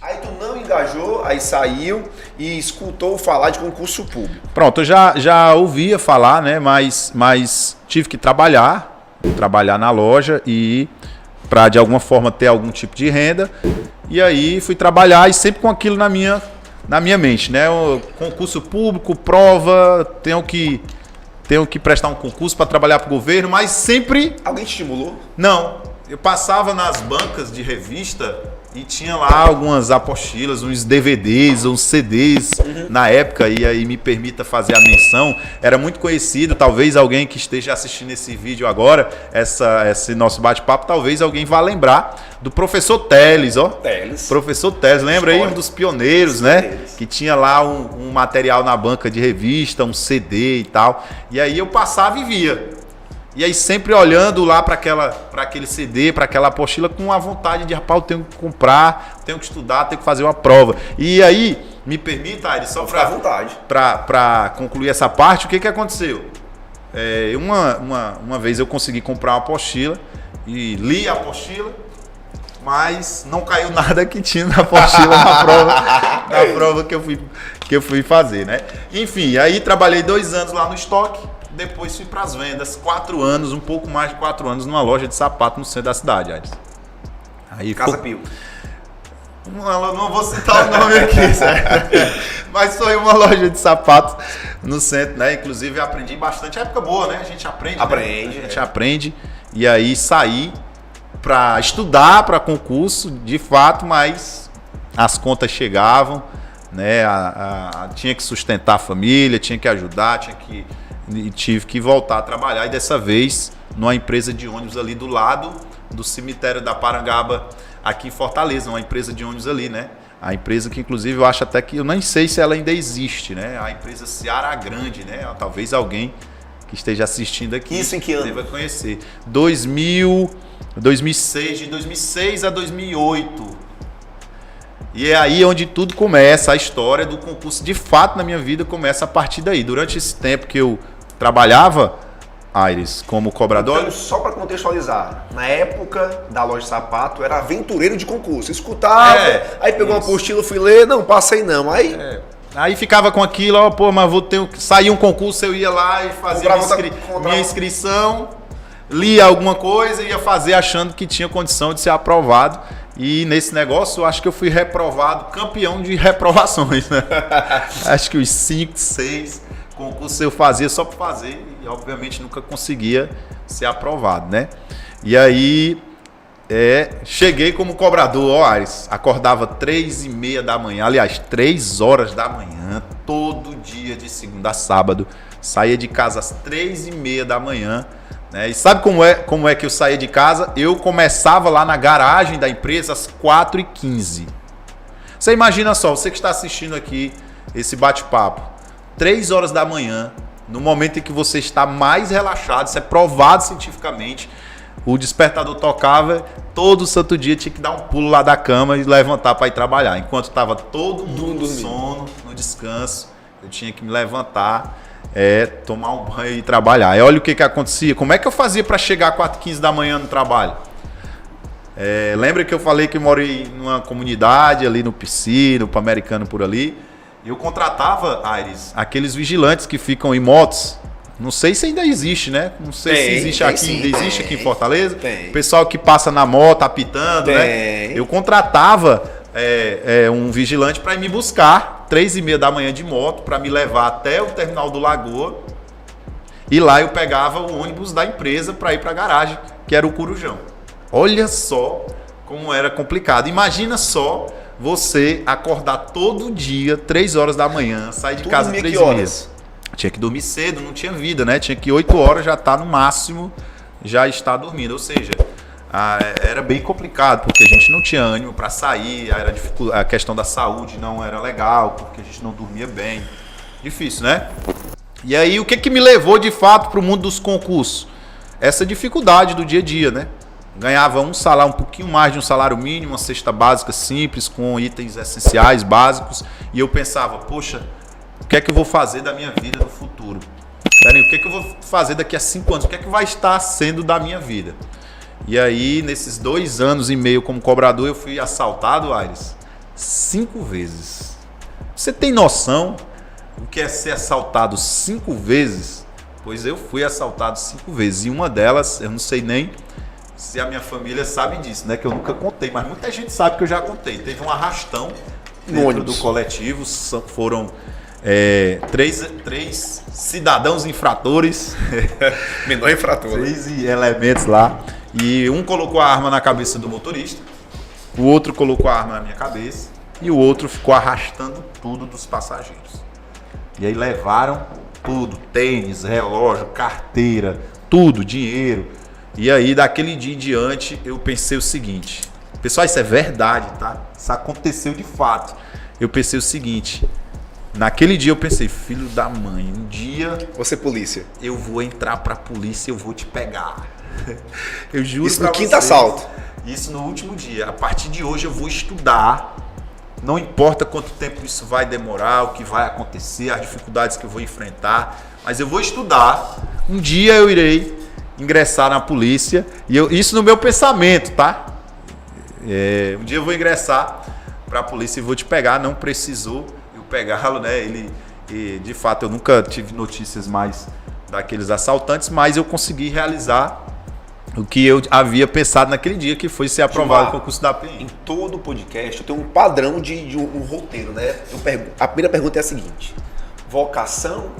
Aí tu não engajou, aí saiu e escutou falar de concurso público. Pronto, eu já ouvia falar, né? Mas tive que trabalhar na loja e para de alguma forma ter algum tipo de renda. E aí fui trabalhar e sempre com aquilo na minha mente, né? O concurso público, prova, tenho que prestar um concurso para trabalhar para o governo, mas sempre... Alguém te estimulou? Não, eu passava nas bancas de revista e tinha lá algumas apostilas, uns DVDs, uns CDs na época, e aí me permita fazer a menção, era muito conhecido, talvez alguém que esteja assistindo esse vídeo agora, esse nosso bate-papo, talvez alguém vá lembrar do professor Teles, ó. Teles. Professor Teles, lembra aí? Um dos pioneiros, né? Que tinha lá um material na banca de revista, um CD e tal, e aí eu passava e via. E aí sempre olhando lá para aquele CD, para aquela apostila, com a vontade de, rapaz, eu tenho que comprar, tenho que estudar, tenho que fazer uma prova. E aí, me permita, Aires, só para concluir essa parte, o que aconteceu? Uma vez eu consegui comprar uma apostila e li a apostila, mas não caiu nada que tinha na apostila na prova que eu fui fazer, né? Enfim, aí trabalhei 2 anos lá no estoque. Depois fui para as vendas, 4 anos, um pouco mais de 4 anos, numa loja de sapato no centro da cidade, Aires. Aí Casa Pio. Não vou citar o nome aqui, certo? Mas foi uma loja de sapatos no centro, né? Inclusive eu aprendi bastante. É época boa, né? A gente aprende. Aprende. Né? A gente aprende. E aí saí para estudar para concurso, de fato, mas as contas chegavam, né? Tinha que sustentar a família, tinha que ajudar, e tive que voltar a trabalhar, e dessa vez numa empresa de ônibus ali do lado do cemitério da Parangaba, aqui em Fortaleza, uma empresa de ônibus ali, né? A empresa que inclusive eu acho até que, eu nem sei se ela ainda existe, né? A empresa Ceará Grande, né? Talvez alguém que esteja assistindo aqui Isso em que ano? deva conhecer. 2006, de 2006 a 2008. E é aí onde tudo começa, a história do concurso, de fato, na minha vida, começa a partir daí. Durante esse tempo que eu trabalhava, Aires, como cobrador... Então, só para contextualizar, na época da loja de sapato, era aventureiro de concurso. Escutava, aí pegou uma apostila, fui ler, não, passei não. Aí ficava com aquilo, ó, pô, mas sair um concurso, eu ia lá e fazia minha inscrição, lia alguma coisa e ia fazer achando que tinha condição de ser aprovado. E nesse negócio, eu acho que eu fui reprovado, campeão de reprovações, né? Acho que os 5, 6 concursos eu fazia só para fazer e, obviamente, nunca conseguia ser aprovado, né? E aí, cheguei como cobrador, ó, Aires, acordava 3h30 da manhã, aliás, 3 horas da manhã, todo dia de segunda a sábado, saía de casa às 3h30 da manhã. E sabe como é que eu saía de casa? Eu começava lá na garagem da empresa às 4h15. Você imagina só, você que está assistindo aqui esse bate-papo, 3 horas da manhã, no momento em que você está mais relaxado, isso é provado cientificamente, o despertador tocava, todo santo dia tinha que dar um pulo lá da cama e levantar para ir trabalhar. Enquanto estava todo mundo no sono, no descanso, eu tinha que me levantar, tomar um banho e trabalhar. E olha o que acontecia. Como é que eu fazia para chegar às 4h15 da manhã no trabalho? Lembra que eu falei que eu morei numa comunidade ali no PC, no Pan-Americano por ali? Eu contratava, Aires, aqueles vigilantes que ficam em motos. Não sei se ainda existe, né? Não sei se existe aqui, ainda existe aqui em Fortaleza. Tem. O pessoal que passa na moto apitando, né? Eu contratava um vigilante para me buscar 3h30 da manhã de moto, para me levar até o terminal do Lagoa. E lá eu pegava o ônibus da empresa para ir para a garagem, que era o Corujão. Olha só como era complicado. Imagina só você acordar todo dia, 3 horas da manhã, sair de casa 3h30. Tinha que dormir cedo, não tinha vida, né? Tinha que 8 horas já estar no máximo, já estar dormindo. Ou seja, era bem complicado, porque a gente não tinha ânimo para sair, a questão da saúde não era legal, porque a gente não dormia bem. Difícil, né? E aí, o que me levou de fato para o mundo dos concursos? Essa dificuldade do dia a dia, né? Ganhava um pouquinho mais de um salário mínimo, uma cesta básica simples, com itens essenciais, básicos, e eu pensava, poxa, o que é que eu vou fazer da minha vida no futuro? Peraí, o que é que eu vou fazer daqui a 5 anos? O que é que vai estar sendo da minha vida? E aí, nesses 2 anos e meio como cobrador, eu fui assaltado, Aires, 5 vezes. Você tem noção do que é ser assaltado 5 vezes? Pois eu fui assaltado 5 vezes. E uma delas, eu não sei nem se a minha família sabe disso, né? Que eu nunca contei, mas muita gente sabe que eu já contei. Teve um arrastão dentro do coletivo, foram 3 cidadãos infratores. Menor infrator. 3 elementos lá. E um colocou a arma na cabeça do motorista, o outro colocou a arma na minha cabeça e o outro ficou arrastando tudo dos passageiros. E aí levaram tudo, tênis, relógio, carteira, tudo, dinheiro. E aí daquele dia em diante eu pensei o seguinte, pessoal, isso é verdade, tá? Isso aconteceu de fato. Eu pensei o seguinte, naquele dia eu pensei, filho da mãe, um dia... Você polícia. Eu vou entrar pra polícia e eu vou te pegar. Eu juro. Isso no quinto assalto. Isso no último dia. A partir de hoje eu vou estudar. Não importa quanto tempo isso vai demorar, o que vai acontecer, as dificuldades que eu vou enfrentar, mas eu vou estudar. Um dia eu irei ingressar na polícia e isso no meu pensamento, tá? Um dia eu vou ingressar para a polícia e vou te pegar. Não precisou eu pegá-lo, né? De fato eu nunca tive notícias mais daqueles assaltantes, mas eu consegui realizar o que eu havia pensado naquele dia, que foi ser aprovado no concurso da PM. Em todo podcast eu tenho um padrão de um roteiro, né? A primeira pergunta é a seguinte: vocação,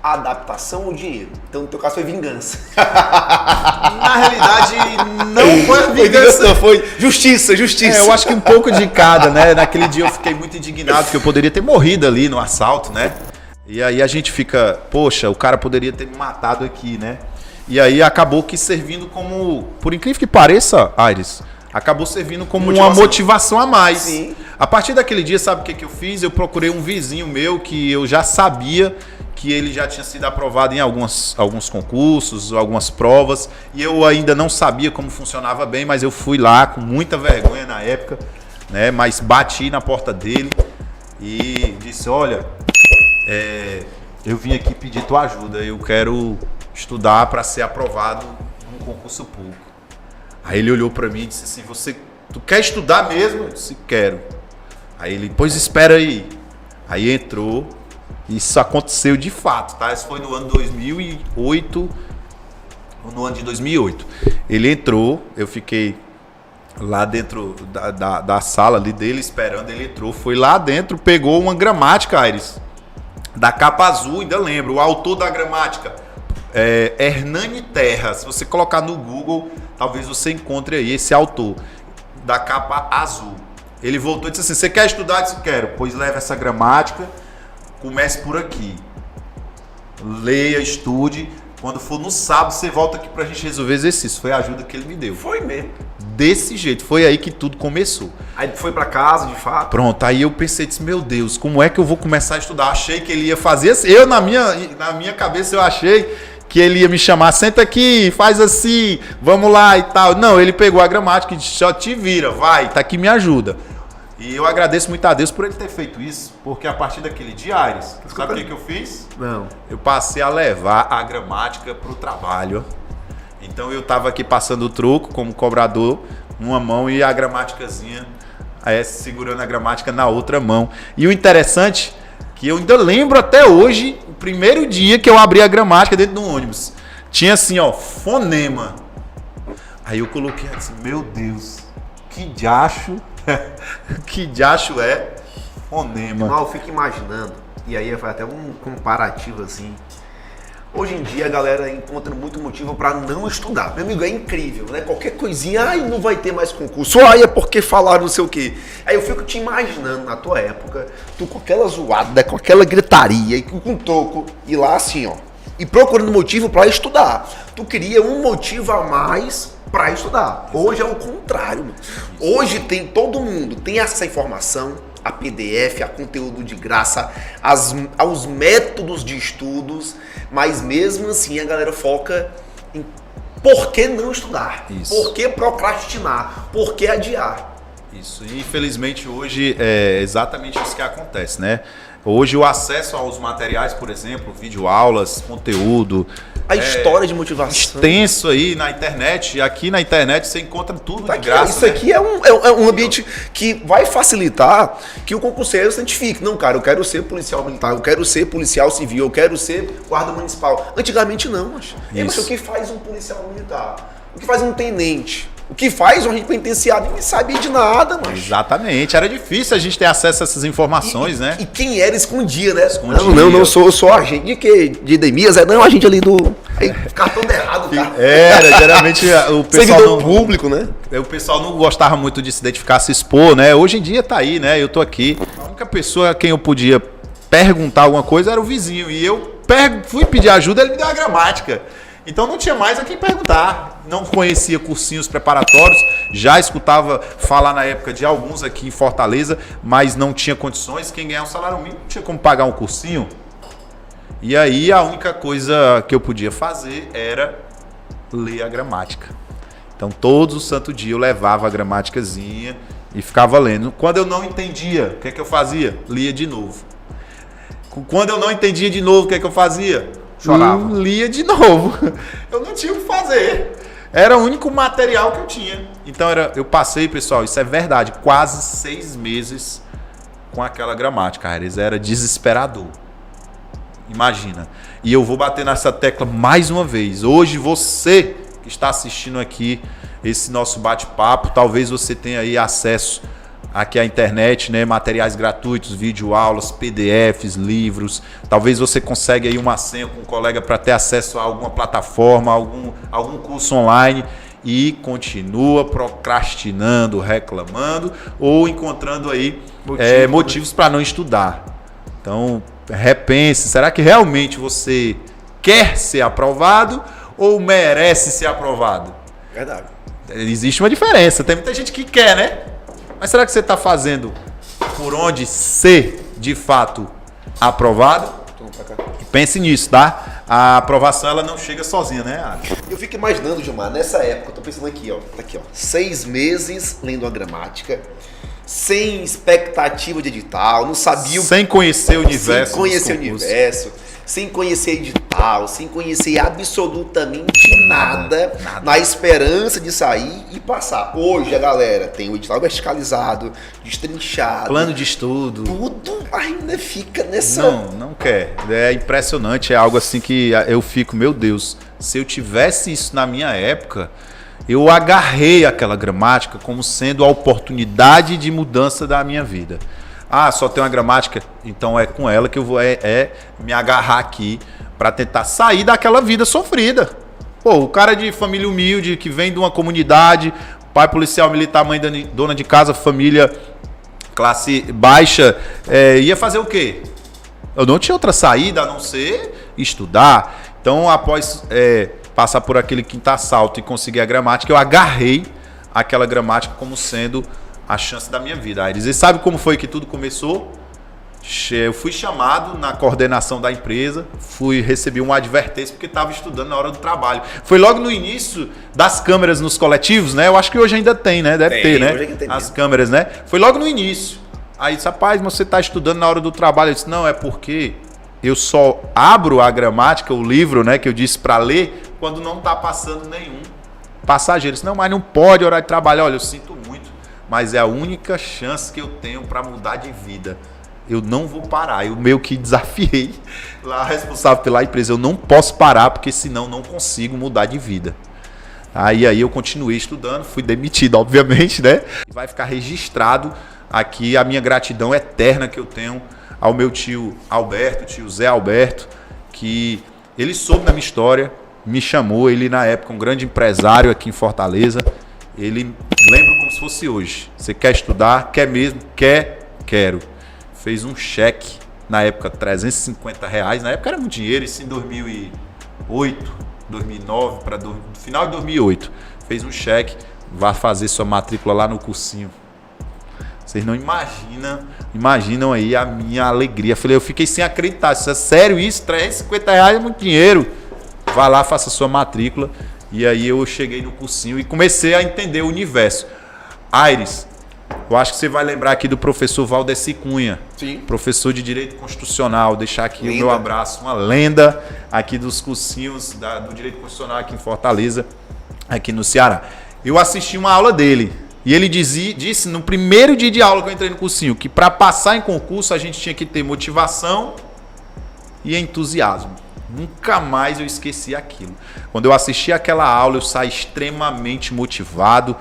adaptação ou dinheiro? Então no teu caso foi vingança. Na realidade não foi vingança. Não, foi justiça. Eu acho que um pouco de cada, né? Naquele dia eu fiquei muito indignado, porque eu poderia ter morrido ali no assalto, né? E aí a gente fica, poxa, o cara poderia ter me matado aqui, né? E aí acabou que servindo como, por incrível que pareça, Aires, acabou servindo como uma motivação a mais. Sim. A partir daquele dia, sabe o que eu fiz? Eu procurei um vizinho meu que eu já sabia que ele já tinha sido aprovado em alguns concursos, algumas provas, e eu ainda não sabia como funcionava bem, mas eu fui lá com muita vergonha na época, né? Mas bati na porta dele e disse, olha, eu vim aqui pedir tua ajuda, eu quero estudar para ser aprovado num concurso público. Aí ele olhou para mim e disse assim, tu quer estudar mesmo? Eu disse, quero. Aí ele, pois espera aí. Aí entrou, isso aconteceu de fato, tá? Isso foi no ano 2008, no ano de 2008. Ele entrou, eu fiquei lá dentro da sala ali dele esperando, ele entrou, foi lá dentro, pegou uma gramática, Aires, da capa azul, ainda lembro, o autor da gramática, Hernani Terra. Se você colocar no Google, talvez você encontre aí esse autor da capa azul. Ele voltou e disse assim, você quer estudar? Eu disse, quero. Pois leve essa gramática, comece por aqui, leia, estude, quando for no sábado você volta aqui pra gente resolver exercício. Foi a ajuda que ele me deu. Foi mesmo. Desse jeito, foi aí que tudo começou. Aí foi pra casa, de fato. Pronto, aí eu pensei, disse, meu Deus, como é que eu vou começar a estudar? Achei que ele ia fazer assim. Na minha cabeça eu achei que ele ia me chamar, senta aqui, faz assim, vamos lá e tal. Não, ele pegou a gramática e disse, só te vira, vai, tá aqui, me ajuda. E eu agradeço muito a Deus por ele ter feito isso, porque a partir daquele dia, Aires, sabe o que eu fiz? Não. Eu passei a levar a gramática pro trabalho. Então eu tava aqui passando o troco como cobrador numa mão e a gramáticazinha, segurando a gramática na outra mão. E o interessante que eu ainda lembro até hoje, o primeiro dia que eu abri a gramática dentro do ônibus, tinha assim, ó, fonema. Aí eu coloquei assim, meu Deus, que diacho, que diacho é fonema. Não, eu fico imaginando, e aí vai até um comparativo assim. Hoje em dia a galera encontra muito motivo para não estudar. Meu amigo, é incrível, né? Qualquer coisinha, ai, não vai ter mais concurso, ai, é porque falaram não sei o quê. Aí eu fico te imaginando, na tua época, tu com aquela zoada, com aquela gritaria, e com toco, e lá assim, ó, e procurando motivo para estudar. Tu queria um motivo a mais para estudar. Hoje é o contrário. Hoje todo mundo tem essa informação, a PDF, a conteúdo de graça, aos métodos de estudos, mas mesmo assim a galera foca em por que não estudar, isso. Por que procrastinar, por que adiar. Isso, e infelizmente hoje é exatamente isso que acontece, né? Hoje o acesso aos materiais, por exemplo, videoaulas, conteúdo, a história de motivação extenso aí na internet. E aqui na internet você encontra tudo de aqui, graça. Isso aqui é um ambiente que vai facilitar que o concurseiro se identifique. Não, cara, eu quero ser policial militar, eu quero ser policial civil, eu quero ser guarda municipal. Antigamente não, mas o que faz um policial militar? O que faz um tenente? O que faz um agente penitenciário? Ninguém sabia de nada, mano. Exatamente. Era difícil a gente ter acesso a essas informações, né? E quem era escondia, né? Escondia. Não, sou agente de quê? De Edemias? Não, agente ali do... Aí, cartão errado, cara. Era, geralmente o pessoal servidor público, né? O pessoal não gostava muito de se identificar, se expor, né? Hoje em dia tá aí, né? Eu tô aqui. A única pessoa a quem eu podia perguntar alguma coisa era o vizinho. E eu fui pedir ajuda, ele me deu a gramática. Então não tinha mais a quem perguntar. Não conhecia cursinhos preparatórios, já escutava falar na época de alguns aqui em Fortaleza, mas não tinha condições. Quem ganhar um salário mínimo não tinha como pagar um cursinho. E aí a única coisa que eu podia fazer era ler a gramática. Então todo o santo dia eu levava a gramáticazinha e ficava lendo. Quando eu não entendia, o que é que eu fazia? Lia de novo. Quando eu não entendia de novo, o que é que eu fazia? Chorava. Lia de novo. Eu não tinha o que fazer. Era o único material que eu tinha. Então eu passei, pessoal, isso é verdade, quase 6 meses com aquela gramática. Era desesperador. Imagina. E eu vou bater nessa tecla mais uma vez. Hoje você que está assistindo aqui esse nosso bate-papo, talvez você tenha aí acesso aqui à internet, né? Materiais gratuitos, videoaulas, PDFs, livros. Talvez você consiga aí uma senha com um colega para ter acesso a alguma plataforma, algum curso online e continua procrastinando, reclamando ou encontrando aí motivos para não estudar. Então, repense, será que realmente você quer ser aprovado ou merece ser aprovado? Verdade. Existe uma diferença, tem muita gente que quer, né? Mas será que você está fazendo por onde ser, de fato, aprovado? Pense nisso, tá? A aprovação ela não chega sozinha, né? Eu fico imaginando, Gilmar, nessa época, eu tô pensando aqui, ó. 6 meses lendo a gramática, sem expectativa de edital, não sabia... Sem conhecer o universo. Sem conhecer o universo, sem conhecer edital, sem conhecer absolutamente nada, na esperança de sair e passar. Hoje a galera tem o edital verticalizado, destrinchado. Plano de estudo. Tudo ainda fica nessa... Não quer. É impressionante, é algo assim que eu fico, meu Deus, se eu tivesse isso na minha época... Eu agarrei aquela gramática como sendo a oportunidade de mudança da minha vida. Ah, só tem uma gramática, então é com ela que eu vou me agarrar aqui para tentar sair daquela vida sofrida. Pô, o cara de família humilde, que vem de uma comunidade, pai policial militar, mãe dona de casa, família classe baixa, ia fazer o quê? Eu não tinha outra saída a não ser estudar. Então, após... passar por aquele quinto assalto e conseguir a gramática, eu agarrei aquela gramática como sendo a chance da minha vida. Aires, e sabe como foi que tudo começou? Eu fui chamado na coordenação da empresa, recebi uma advertência porque estava estudando na hora do trabalho. Foi logo no início das câmeras nos coletivos, né? Eu acho que hoje ainda tem, né? Deve ter, né? As câmeras, né? Foi logo no início. Aí disse, rapaz, você está estudando na hora do trabalho. Eu disse, não, é porque eu só abro a gramática, o livro, né, que eu disse para ler, quando não está passando nenhum passageiro. Não, mas não pode horário de trabalho. Olha, eu sinto muito, mas é a única chance que eu tenho para mudar de vida. Eu não vou parar. Eu meio que desafiei lá responsável pela empresa. Eu não posso parar, porque senão não consigo mudar de vida. Aí eu continuei estudando, fui demitido, obviamente, né? E vai ficar registrado aqui a minha gratidão eterna que eu tenho ao meu tio Alberto, tio Zé Alberto, que ele soube da minha história, me chamou, ele na época um grande empresário aqui em Fortaleza, ele lembra como se fosse hoje. Você quer estudar? Quer mesmo? Quero. Fez um cheque, na época R$350, na época era muito dinheiro, isso em 2008, 2009, para final de 2008. Fez um cheque, vá fazer sua matrícula lá no cursinho. Vocês não imaginam aí a minha alegria. Eu fiquei sem acreditar. Isso é sério isso? R$350 é muito dinheiro. Vá lá, faça sua matrícula. E aí eu cheguei no cursinho e comecei a entender o universo. Aires, Eu acho que você vai lembrar aqui do professor Valdeci Cunha, Sim. professor de Direito Constitucional. Deixar aqui Lenda. o meu abraço, uma lenda aqui dos cursinhos do Direito Constitucional aqui em Fortaleza, aqui no Ceará. Eu assisti uma aula dele e ele disse no primeiro dia de aula que eu entrei no cursinho que para passar em concurso a gente tinha que ter motivação e entusiasmo. Nunca mais eu esqueci aquilo. Quando eu assisti aquela aula, eu saí extremamente motivado,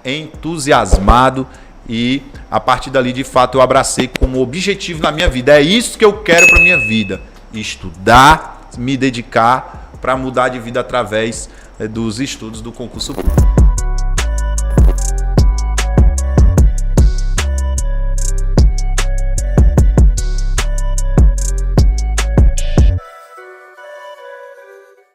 entusiasmado e a partir dali, de fato, eu abracei como objetivo na minha vida. É isso que eu quero para minha vida. Estudar, me dedicar para mudar de vida através dos estudos do concurso público.